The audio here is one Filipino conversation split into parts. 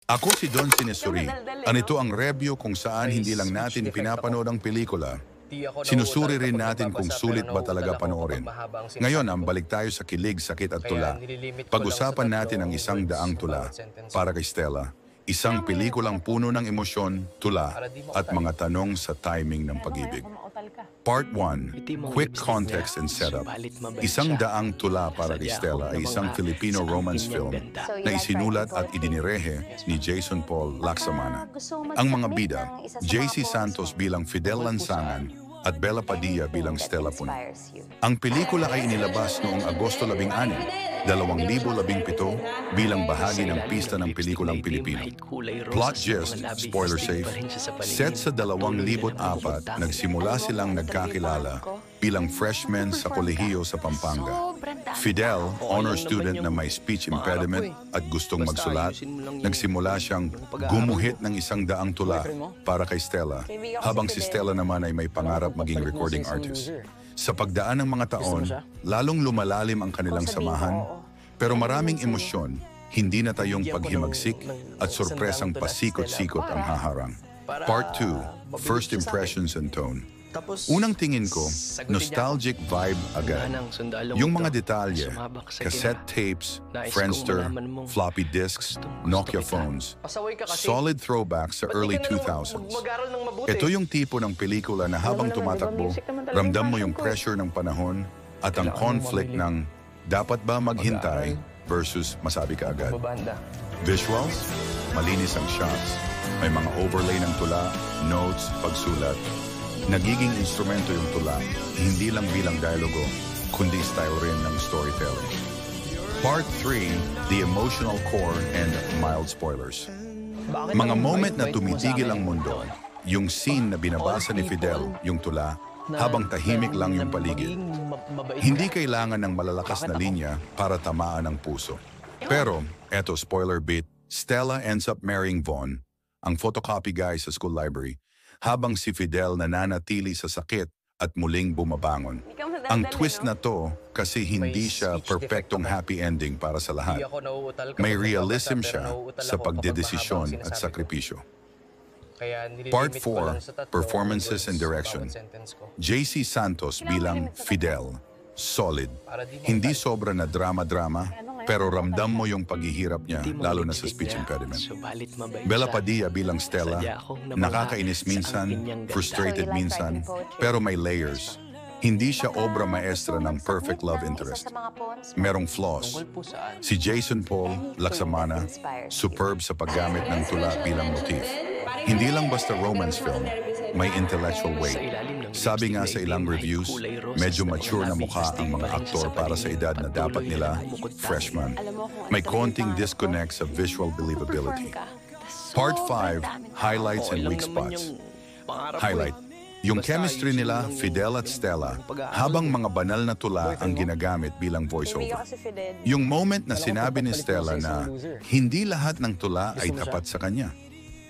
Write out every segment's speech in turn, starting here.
Ako si Don Sinesuri. Anito ang review kung saan hindi lang natin pinapanood ang pelikula. Sinusuri rin natin kung sulit ba talaga panoorin. Ngayon, balik tayo sa kilig, sakit at tula. Pag-usapan natin ang isang daang tula para kay Stella. Isang pelikulang puno ng emosyon, tula, at mga tanong sa timing ng pag-ibig. Part 1, Quick Context and Setup. Isang daang tula para kay Stella ay isang Filipino romance film na isinulat at idinirehe ni Jason Paul Lacsamana. Ang mga bida, JC Santos bilang Fidel Lansangan at Bella Padilla bilang Stella Puno. Ang pelikula ay inilabas noong Agosto 16, 2017 bilang bahagi ng pista ng pelikulang Pilipino. Plot gist, spoiler safe, set sa 2004, nagsimula silang nagkakilala bilang freshmen sa kolehiyo sa Pampanga. Fidel, honor student na may speech impediment at gustong magsulat, nagsimula siyang gumuhit ng isang daang tula para kay Stella, habang si Stella naman ay may pangarap maging recording artist. Sa pagdaan ng mga taon, lalong lumalalim ang kanilang samahan, pero maraming emosyon, hindi na tayong paghimagsik at sorpresang pasikot-sikot ang haharang. Part 2, First Impressions and Tone. Unang tingin ko, nostalgic vibe agad. Yung mga detalye, cassette tapes, Friendster, floppy disks, Nokia phones, solid throwbacks sa early 2000s. Ito yung tipo ng pelikula na habang tumatakbo, ramdam mo yung pressure ng panahon at ang conflict ng dapat ba maghintay versus masabi ka agad. Visuals, malinis ang shots, may mga overlay ng tula, notes, pagsulat. Nagiging instrumento yung tula, hindi lang bilang dialogo, kundi style rin ng storytelling. Part 3, the emotional core and mild spoilers. Mga moment na tumitigil ang mundo, yung scene na binabasa ni Fidel, yung tula, habang tahimik lang yung paligid. Hindi kailangan ng malalakas na linya para tamaan ang puso. Pero, eto spoiler bit, Stella ends up marrying Von, ang photocopy guy sa school library, habang si Fidel nananatili sa sakit at muling bumabangon. Ang twist na to kasi hindi siya perpektong happy ending para sa lahat. May realism siya sa pagdedesisyon at sakripisyo. Part 4, Performances and Direction. JC Santos bilang Fidel, solid. Hindi sobra na drama-drama, pero ramdam mo yung paghihirap niya, lalo na sa speech impediment. Bella Padilla bilang Stella, nakakainis minsan, frustrated minsan, pero may layers. Hindi siya obra maestra ng perfect love interest. Merong flaws. Si Jason Paul Lacsamana, superb sa paggamit ng tula bilang motif. Hindi lang basta romance film, may intellectual weight. Sabi nga sa ilang reviews, medyo mature na mukha ang mga aktor para sa edad na dapat nila freshman. May konting disconnect sa visual believability. Part 5, Highlights and Weak Spots. Highlight. Yung chemistry nila, Fidel at Stella, habang mga banal na tula ang ginagamit bilang voiceover. Yung moment na sinabi ni Stella na hindi lahat ng tula ay tapat sa kanya.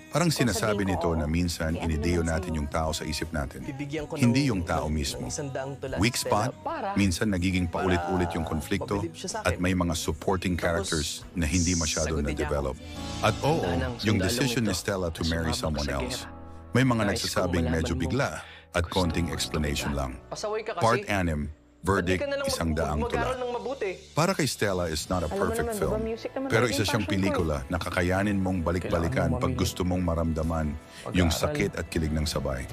Parang sinasabi nito na minsan inideyo natin yung tao sa isip natin, hindi yung tao mismo. Weak spot, minsan nagiging paulit-ulit yung konflikto at may mga supporting characters na hindi masyado na-develop. At oo, yung decision ni Stella to marry someone else. May mga nagsasabing medyo bigla at konting explanation lang. Part 6, Verdict, isang daang tula. Para kay Stella is not a perfect film, pero isa siyang pelikula na kakayanin mong balik-balikan pag gusto mong maramdaman yung sakit at kilig ng sabay.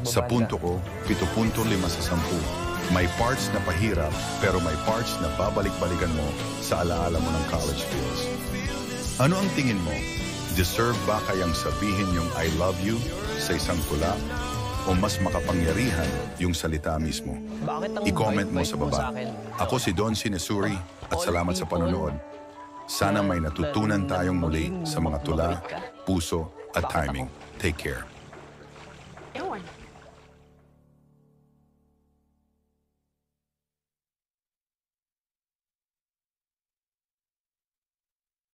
Sa punto ko, 7.5 sa 10. May parts na pahirap, pero may parts na babalik-balikan mo sa alaala mo ng college feels. Ano ang tingin mo? Deserve ba kayang sabihin yung I love you sa isang tula? O mas makapangyarihan yung salita mismo? I-comment mo sa baba. Ako si Don Sinesuri at salamat sa panonood. Sana may natutunan tayong muli sa mga tula, puso at timing. Take care.